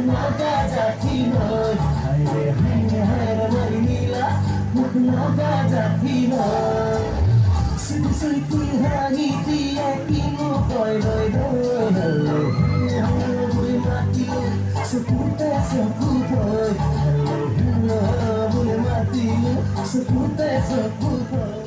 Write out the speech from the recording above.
naga jati noi haire marinila muk naga jati noi sudi sudi hani tiya kimo koi doi doi bule mati seputa seputoi bule mati seputa seputoi